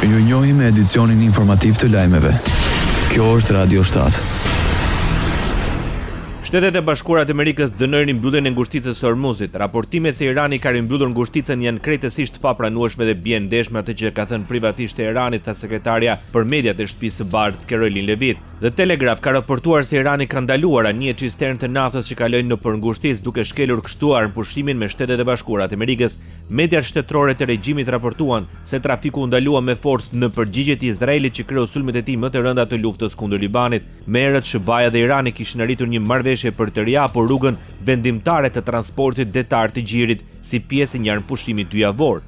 Ju njohim me edicionin informativ të lajmeve. Kjo është Radio 7. Shtetet e Bashkuara të Amerikës dënojnë mbylljen e ngushticës së Hormuzit. Raportimet se Irani ka rimbyllur ngushticën janë krejtësisht papranueshme dhe bien ndesh me atë që ka thënë privatisht e Iranit tha sekretarja për mediat e Shtëpisë së Bardhë Caroline Levitt. The Telegraph ka raportuar se Irani ka ndaluar anije cistern të naftës që kalojnë nëpër ngushticë duke shkelur kështu armëpushtimin me Shtetet e Bashkuara të Amerikës. Mediat shtetërore të regjimit raportuan se trafiku u ndalua me forcë në përgjigje të Izraelit që kreu sulmet e tij më të rënda të luftës kundër Libanit. Me herët SBA dhe Irani kishin arritur një marrëveshje për të riapur rrugën vendimtare të transportit detar të gjirit si pjesë e një armëpushimi dyjavor.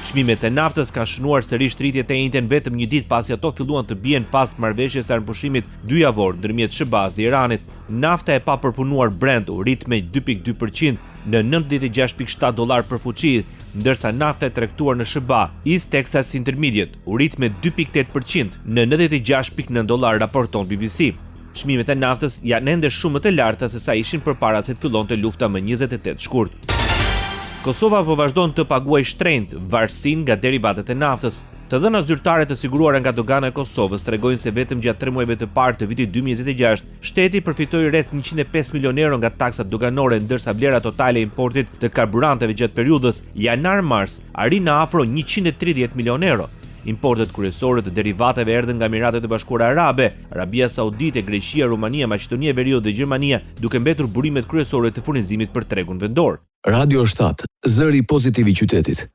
Çmimet e naftës kanë shënuar sërish rritjet e njëjtën vetëm një ditë pasi ato filluan të bien pas marrëveshjes së armëpushimit dyjavor ndërmjet SBA-s dhe Iranit. Nafta e papërpunuar Brent u rrit me 2.2% në $96.7 për fuqi, ndërsa nafta e tregtuar në SBA, East Texas Intermediate, u rrit me 2.8% në $96.9, raporton BBC. Çmimet e naftës janë ende shumë më të larta se sa ishin përpara se të fillonte lufta më 28 shkurt. Kosova po vazhdon të paguajë shtrenjtë varësinë nga derivatet e naftës. Të dhënat zyrtare të siguruara nga dogana e Kosovës tregojnë se vetëm gjatë 3 muajve të parë të vitit 2026, shteti përfitoi rreth 105 milionë euro nga taksat doganore, ndërsa vlera totale e importit të karburanteve gjatë periudhës janar-mars arri në afro 130 milionë euro. Importet kryesore të derivateve erdhën nga Emiratet e Bashkuara Arabe, Arabia Saudite, Greqia, Rumania, Maqedonia e Veriut dhe Gjermania, duke mbetur burimet kryesore të furnizimit për tregun vendor. Radio 7, zëri pozitiv i qytetit.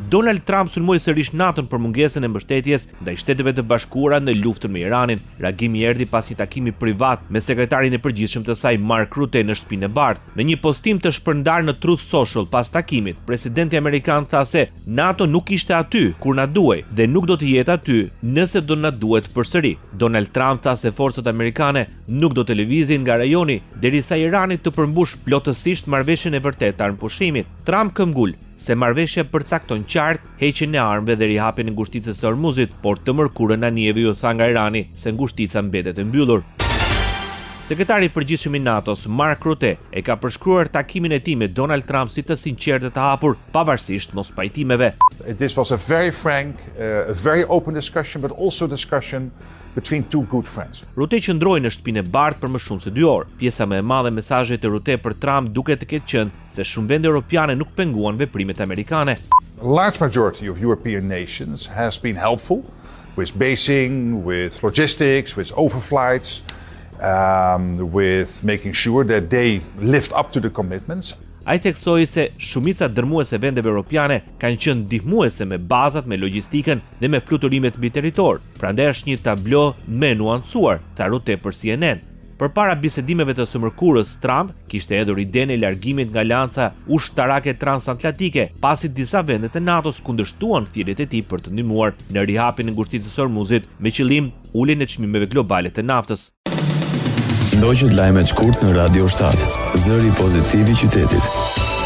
Donald Trump sulmoi sërish NATO-n për mungesën e mbështetjes ndaj Shteteve të Bashkuara në luftën me Iranin. Reagimi erdhi pas një takimi privat me sekretarin e përgjithshëm të saj Mark Rutte në Shtëpinë e Bardhë. Në një postim të shpërndar në Truth Social pas takimit, presidenti amerikan tha se NATO nuk ishte aty kur na duhej dhe nuk do të jetë aty nëse do na duhet përsëri. Donald Trump tha se forcat amerikane nuk do të lëvizin nga rajoni derisa Irani të përmbush plotësisht marrëveshjen e vërtetë të armëpushimit. Trump këmbgul se marrëveshja përcakton qartë heqjen e armëve dhe rihapjen e ngushticës së Hormuzit, por të mërkurën anijeve ju tha nga Irani se ngushtica mbetet e mbyllur. Sekretari i përgjithshëm i NATO-s, Mark Rutte, e ka përshkruar takimin e tij me Donald Trump si të sinqertë të hapur, pavarësisht mos pajtimeve. This was a very frank, a very open discussion, but also discussion between two good friends. Rutte qëndroi në Shtëpinë e Bardhë për më shumë se 2 orë. Pjesa më e madhe e mesazheve të Rutte për Trump duket të ketë qenë se shumë vende europiane nuk penguan veprimet amerikane. A large majority of European nations has been helpful with basing, with logistics, with overflights, with making sure that they lived up to the commitments. Ai theksoi se shumica dërmuese vendeve europiane kanë qenë ndihmuese me bazat, me logjistikën dhe me fluturimet mbi territor. Prandaj është një tablo më nuancuar, tha Rutte për CNN. Përpara bisedimeve të së mërkurës, Trump kishte hedhur idenë e largimit nga Alianca Ushtarake Transatlantike, pasi disa vende të NATO-s kundërshtuan thirrjet e tij për të ndihmuar në rihapjen e ngushticës së Hormuzit me qëllim uljen e çmimeve globale të naftës. Ndoqët lajmet shkurt në Radio 7, zëri pozitiv i qytetit.